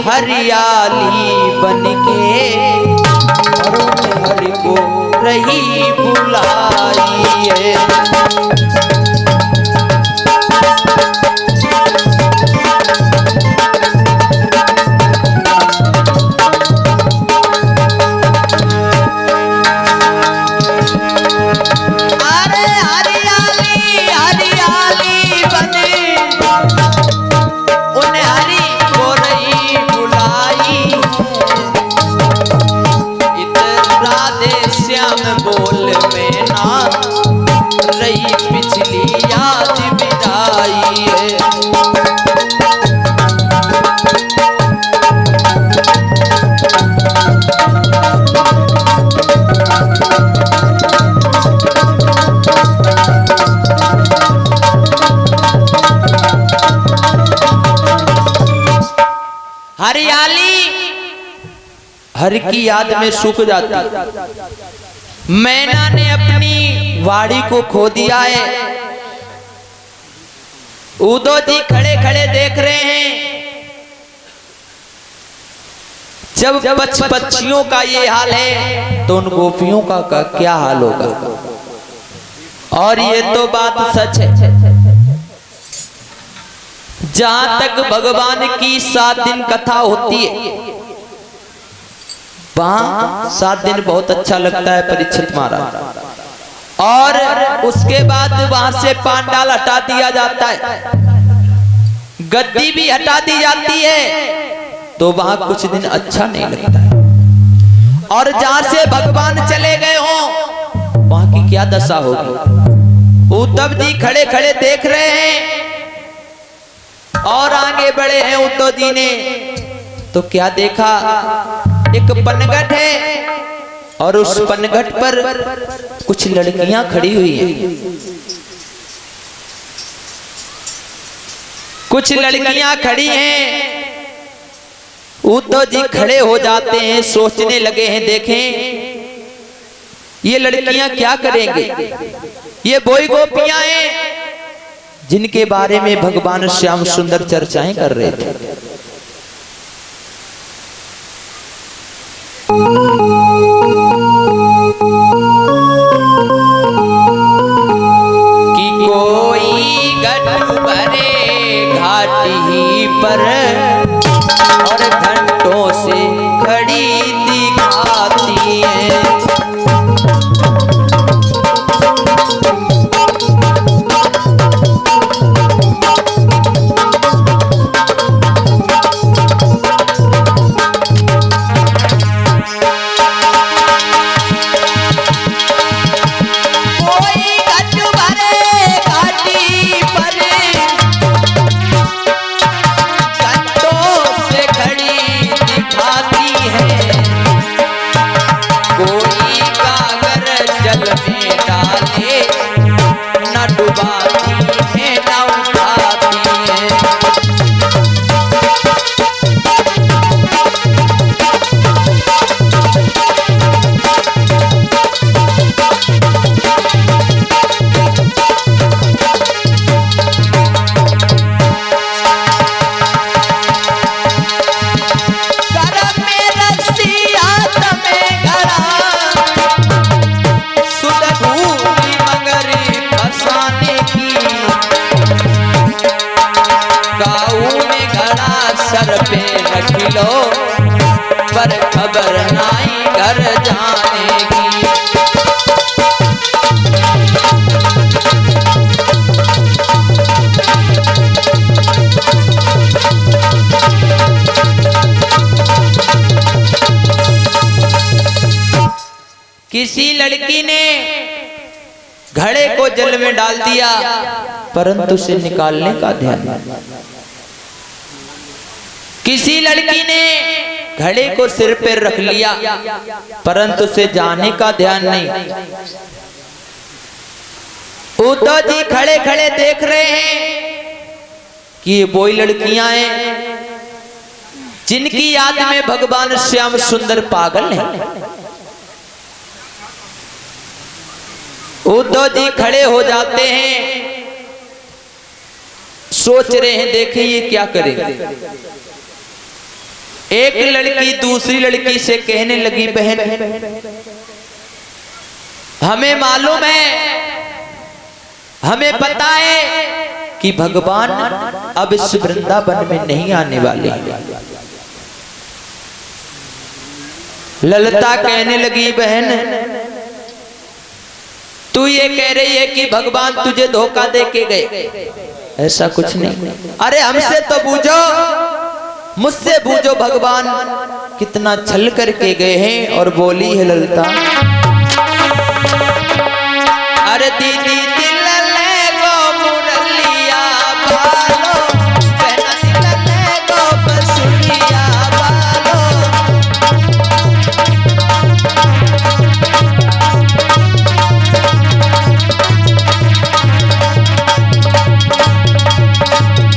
हरियाली बनके और हरि को रही बुलाई है। बोल में ना रही पिछली याद विदाई है। हरियाली हर की याद में सूख जाती। मैना ने अपनी वाड़ी को खो दिया है। उदो जी खड़े खड़े देख रहे हैं। जब पक्षियों का ये हाल है तो उन गोपियों का क्या हाल होगा। और ये तो बात सच है। जहां तक भगवान की 7 दिन कथा होती है वहां 7 दिन बहुत अच्छा लगता है परीक्षित महाराज। और उसके बाद वहां से पांडाल हटा दिया जाता है, गद्दी भी हटा दी जाती है, तो वहां कुछ दिन अच्छा नहीं लगता है। और जहां से भगवान चले गए हो वहां की क्या दशा होगी। उद्धव जी खड़े खड़े देख रहे हैं और आगे बढ़े हैं उद्धव जी ने। तो क्या देखा, एक पनघट है और उस पनघट पर कुछ लड़कियां खड़ी हुई हैं। कुछ लड़कियां खड़ी हैं। उद्धव जी खड़े हो जाते हैं, सोचने लगे हैं देखें ये लड़कियां क्या करेंगे। ये वही गोपियां हैं जिनके बारे में भगवान श्याम सुंदर चर्चाएं कर रहे थे। कि कोई गट भरे घाटी पर और घंटों से खड़ी दिखाती है। सर पे रख लो पर खबर नहीं घर जाने की। किसी लड़की ने घड़े को जल में डाल दिया परंतु उसे निकालने का ध्यान नहीं। किसी लड़की ने घड़े को सिर पर रख लिया परंतु उसे जाने का ध्यान नहीं। उद्धव जी खड़े खड़े देख रहे हैं कि ये वही लड़कियां हैं जिनकी याद में भगवान श्याम सुंदर पागल हैं। उद्धव जी खड़े हो जाते हैं, सोच रहे हैं देखें ये क्या करेंगे। एक लड़की दूसरी लड़की से कहने लगी, बहन हमें मालूम है, हमें पता है कि भगवान अब इस वृंदावन में नहीं आने वाले। ललिता कहने लगी, बहन तू ये कह रही है कि भगवान तुझे धोखा दे के गए? ऐसा कुछ नहीं। अरे हमसे तो बूझो, मुझसे बूझो भगवान कितना छल करके गए हैं। और बोली है ललिता, अरे दीदी दिल ले गो मुरलिया बालो, बहना दिल ले गो बसुरिया बालो।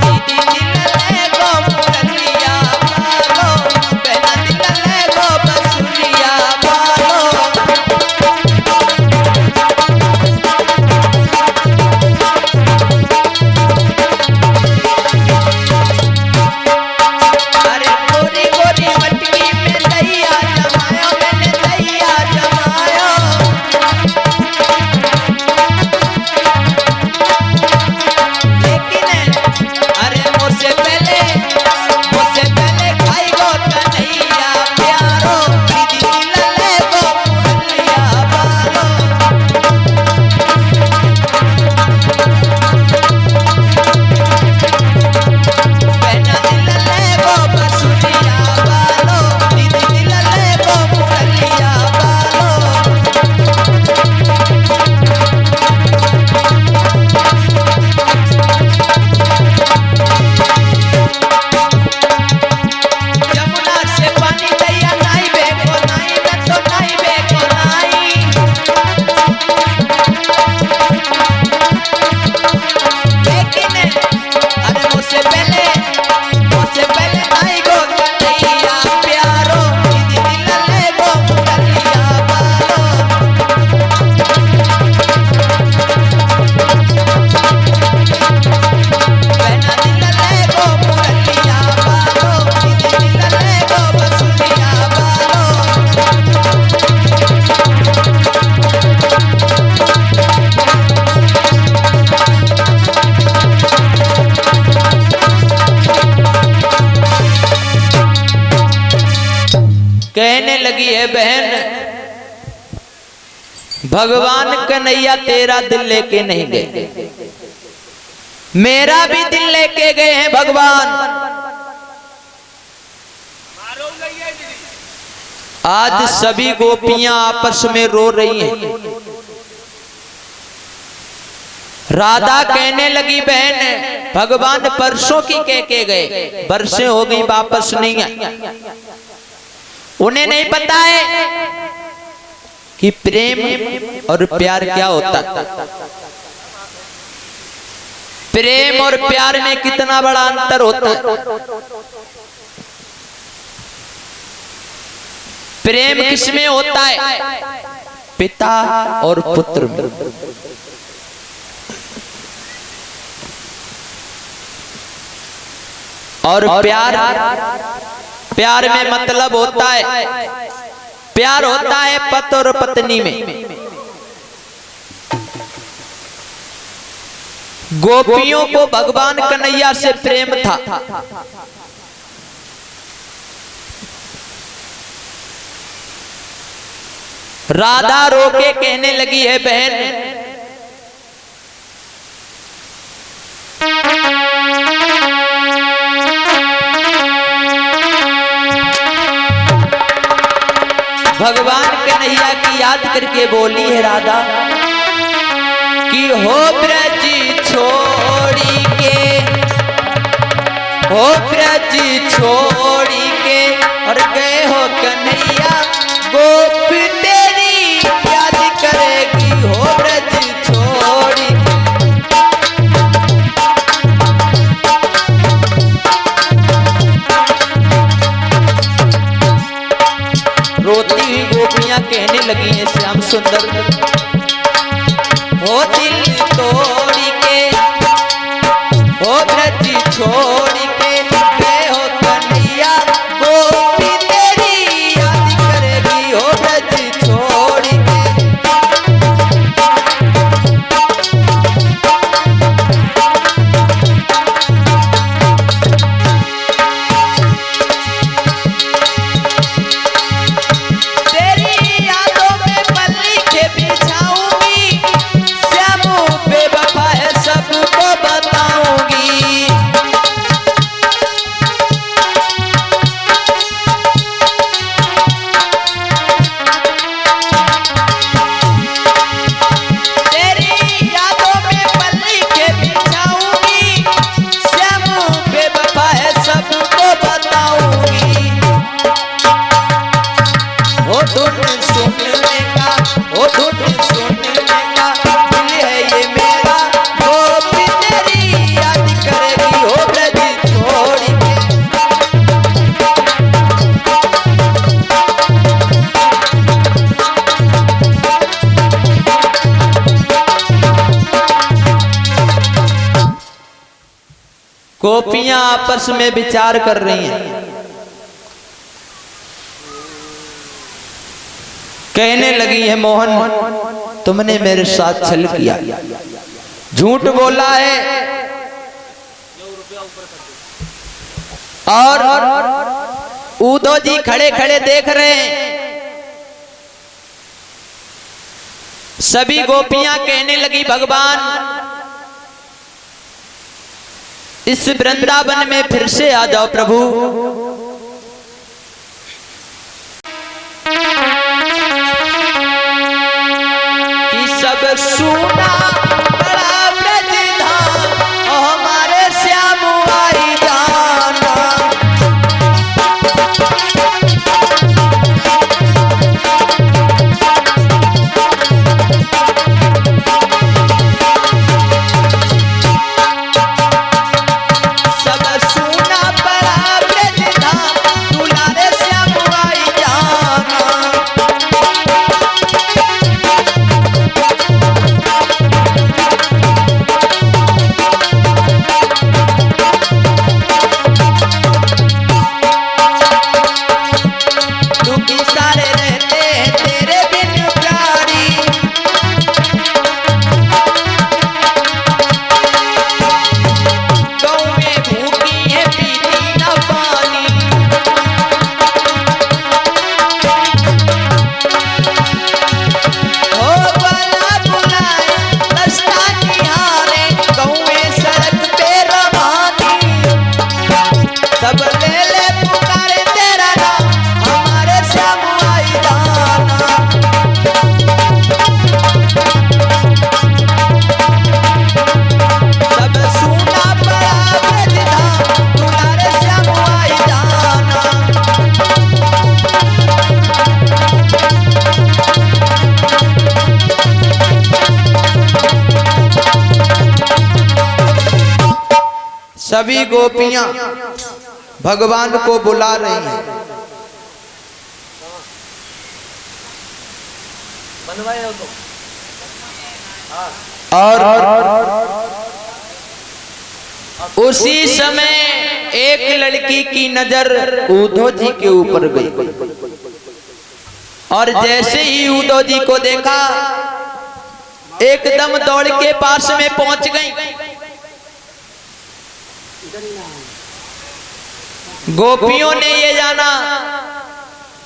दीदी दिल ले गो मुरलिया बालो, बहना दिल ले गो बसुरिया बालो। अरे गोरी गोरी मटकी में दैया जमायो, मैंने दैया जमायो। लेकिन अरे मुझसे पहले खाई गो कन्हैया प्यारो, दीदी दिल ले गो मुरलिया बालो। बहना दिल ले गो बसुरिया बालो, दीदी दिल ले गो मुरलिया बालो। यमुना से पानी दैया नाई बेको नाई, मैं तो नाई बेको नाई। लेकिन अरे मुझसे पहले नाई गो कन्हैया प्यारो, दीदी दिल ले गो मुरलिया बालो। बहना दिल ले गो मुरलिया बालो, दीदी दिल ले गो बसुरिया बालो। कहने लगी है, बहन भगवान कन्हैया तेरा दिल लेके नहीं गए, मेरा भी दिल लेके गए हैं भगवान। आज सभी गोपियां आपस में रो रही हैं। राधा कहने लगी, बहन भगवान परसों की कह के गए, बरसें हो गई वापस नहीं आए। उन्हें नहीं पता है कि प्रेम और प्यार क्या होता है। प्रेम और प्यार में कितना बड़ा अंतर होता है। प्रेम किसमें होता है? पिता और पुत्र में। और प्यार में मतलब होता है, प्यार होता है पति और पत्नी में। गोपियों को भगवान कन्हैया से प्रेम था। राधा रोके कहने लगी है, बहन भगवान कन्हैया की याद करके बोली है राधा कि हो ब्रज छोड़ी के, हो ब्रज छोड़ी के और गए हो कन्हैया, गोप तेरी याद करेगी। हो ब्रज छोड़ी रोती हुई गोपियां कहने लगी हैं, श्याम सुंदर हो दिल तोड़ी के, हो ब्रज छोड़ी के गए हो कन्हैया, गो गोपियां आपस में विचार कर रही हैं। कहने लगी है, मोहन तुमने मेरे साथ छल किया, झूठ बोला है, और उद्धव जी खड़े खड़े देख रहे हैं। सभी गोपियां कहने लगी, भगवान इस वृंदावन में फिर से आ जाओ प्रभु। कि सब सुना बड़ा ब्रज धाम, हमारे श्याम आई जाना। सभी गोपियां भगवान को बुला रही हैं। और उसी समय एक लड़की की नजर उद्धव जी के ऊपर गई, और जैसे ही उद्धव जी को देखा एकदम दौड़ के पास में पहुंच गई। गोपियों ने ये जाना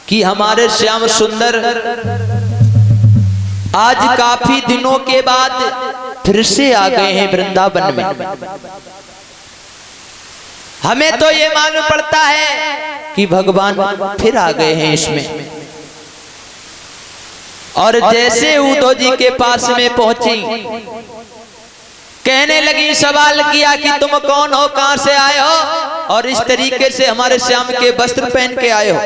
कि हमारे श्याम सुंदर आज काफी दिनों के बाद फिर से आ गए हैं वृंदावन में। हमें तो ये मालूम पड़ता है कि भगवान फिर आ गए हैं इसमें। और जैसे उद्धव जी के पास में पहुंची, कहने लगी, सवाल किया कि तुम कौन हो, कहां से आए हो, और इस तरीके से हमारे श्याम के वस्त्र पहन के आए हो।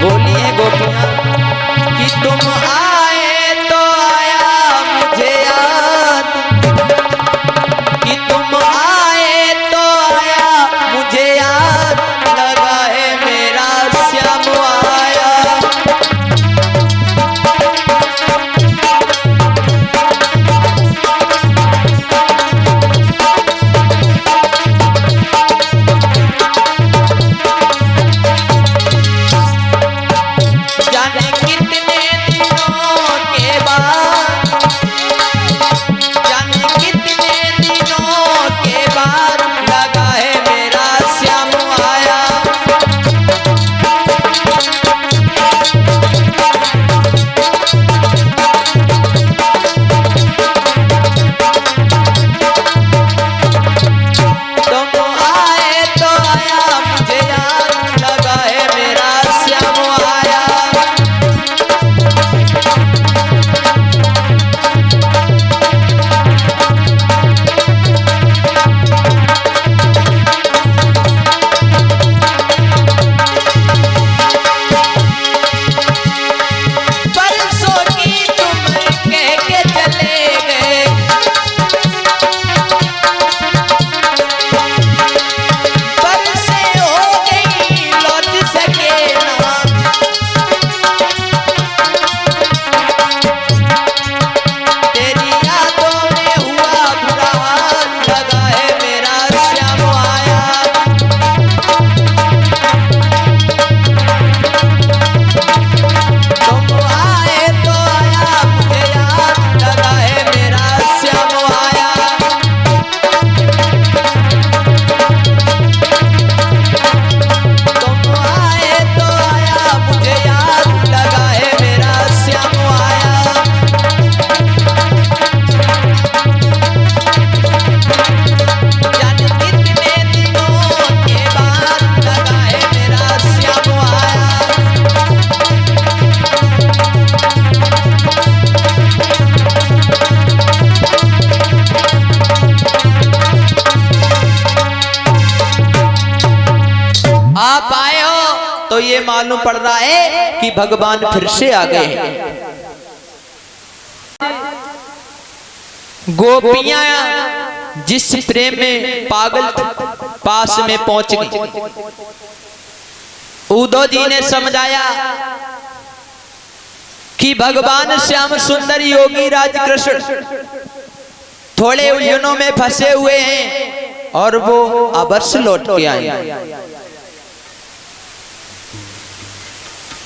बोलिए गोपियां कि तुम आए तो आया मुझे याद, कि तुम आए तो आया मुझे याद, लगा है मेरा श्याम आया। जाने कितने दिनों ये मालूम पड़ रहा है कि भगवान फिर से आ गए हैं। गोपियां जिस प्रेम में पागल पास में पहुंच गई। उद्धव जी ने समझाया कि भगवान श्याम सुंदर योगी राज कृष्ण थोड़े उलझनों में फंसे हुए हैं और वो अवश्य लौट के आए।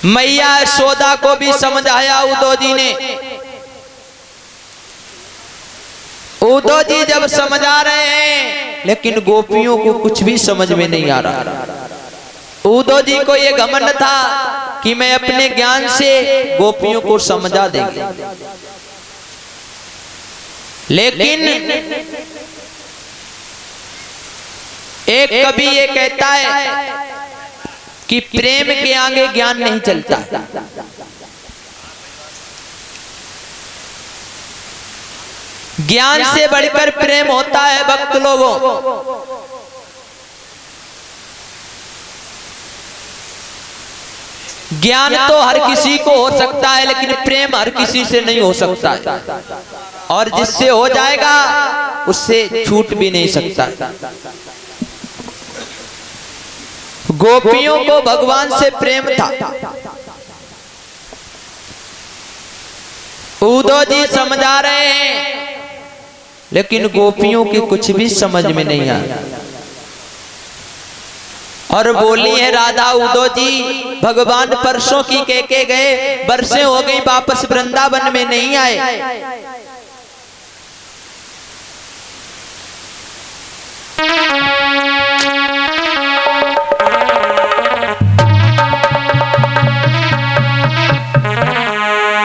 मैया यशोदा को भी समझाया उद्धव जी ने। उद्धव जी जब समझा रहे हैं लेकिन गोपियों को कुछ भी समझ में नहीं आ रहा। उद्धव जी को यह घमंड था कि मैं अपने ज्ञान से गोपियों को समझा देंगे, लेकिन एक कवि ये कहता है कि प्रेम के आगे ज्ञान नहीं चलता। ज्ञान से बढ़कर प्रेम होता है भक्त लोगों। ज्ञान तो हर किसी को हो सकता है, लेकिन प्रेम हर किसी से नहीं हो सकता है, और जिससे हो जाएगा उससे छूट भी नहीं सकता। गोपियों को भगवान से प्रेम था। उद्धव जी समझा रहे हैं लेकिन गोपियों की कुछ भी समझ में नहीं आया। और बोली है राधा, उद्धव जी भगवान परसों की कह के गए, बरसें हो गई वापस वृंदावन में नहीं आए।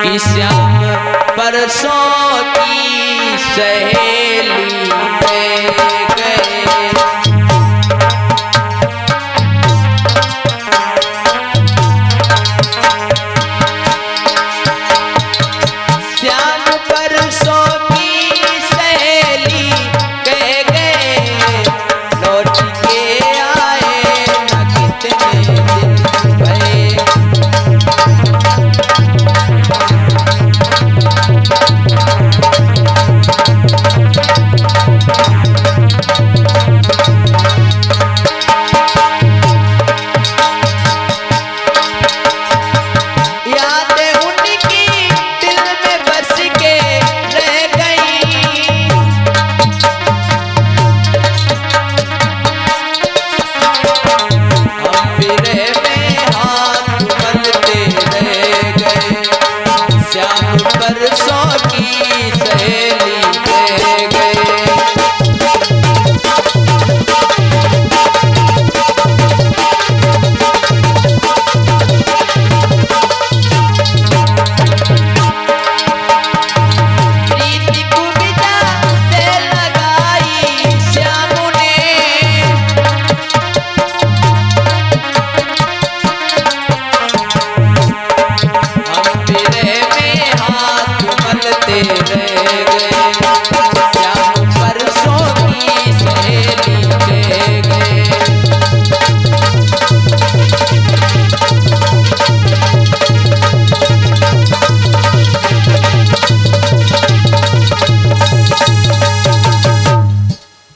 कि श्याम परसों की सहेली पे गए, श्याम परसों की सहेली कह गए, लौट के आए न कितने दिन भये।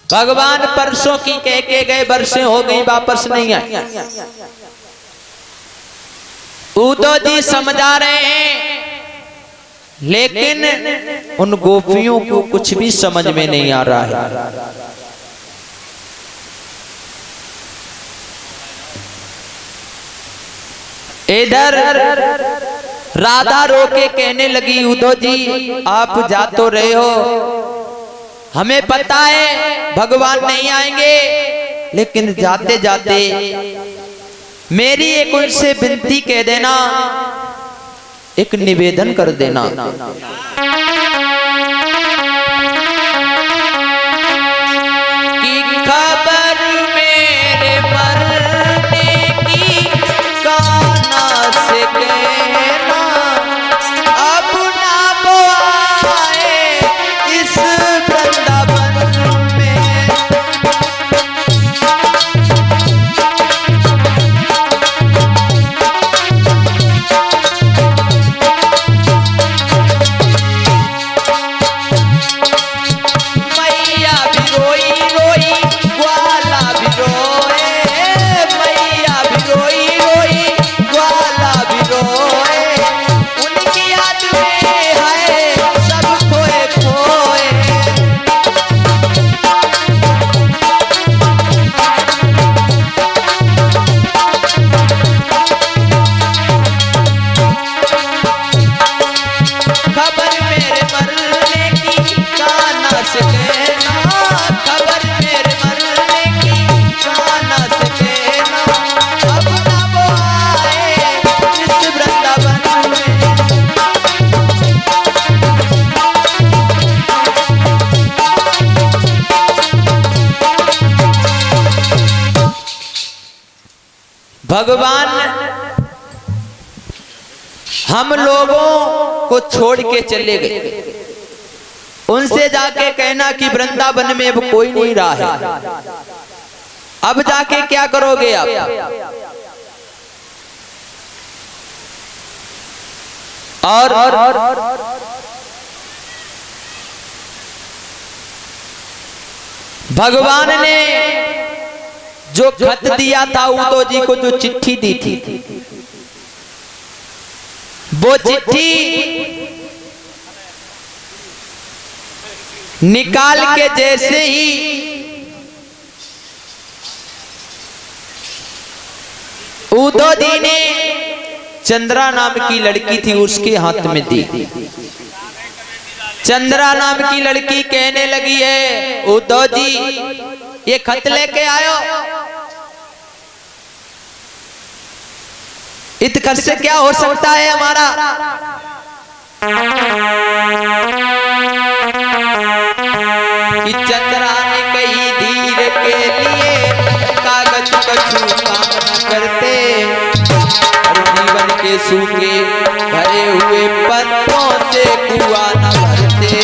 भगवान परसों की कह के गए, बरसें हो गई वापस नहीं आए। उद्धव जी समझा रहे हैं लेकिन उन गोपियों को कुछ भी समझ में नहीं आ रहा है। इधर राधा रो के कहने लगी, उद्धव जी आप जा तो रहे हो, हमें पता है भगवान नहीं आएंगे, लेकिन जाते जाते मेरी एक उनसे विनती कह देना, एक निवेदन कर देना कि खबर मेरे मरने की कान्हा से कहना, अब ना वो आए इस वृंदावन में। भगवान हम लोगों को छोड़ के चले गए। उनसे जाके कहना कि वृंदावन में अब कोई नहीं रहा है, अब जाके क्या करोगे आप? और भगवान ने जो खत दिया था उद्धव जी को, जो चिट्ठी दी थी, वो चिट्ठी निकाल के जैसे ही उद्धव जी ने चंद्रा नाम की लड़की थी उसके हाथ में दी। चंद्रा नाम की लड़की कहने लगी है, उद्धव जी ये खत लेके आयो, इत खत से क्या हो सकता है हमारा? कि चंद्रा ने कही धीर के लिए कागज कछु काम न करते, जीवन के सूखे भरे हुए पत्तों से कुआं न भरते।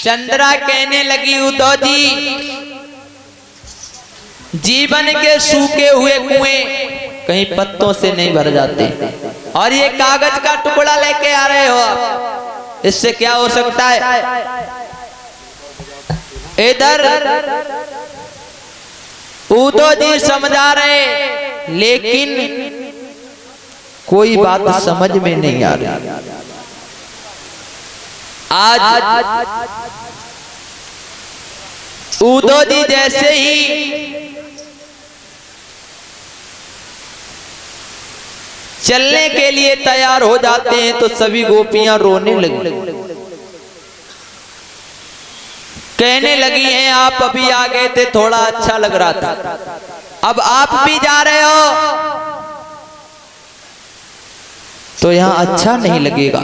चंद्रा कहने लगी, उद्धव जी जीवन के सूखे हुए कुएं कहीं पत्तों से नहीं भर जाते, और ये कागज का टुकड़ा लेके आ रहे हो, इससे क्या हो सकता है? इधर उद्धव जी समझा रहे, लेकिन कोई बात समझ में नहीं आ रही। आज उद्धव जी जैसे ही चलने के लिए तैयार हो जाते हैं तो सभी गोपियां रोने लगी, कहने लगी हैं आप अभी आ गए थे थोड़ा अच्छा लग रहा था, अब आप भी जा रहे हो तो यहां अच्छा नहीं लगेगा।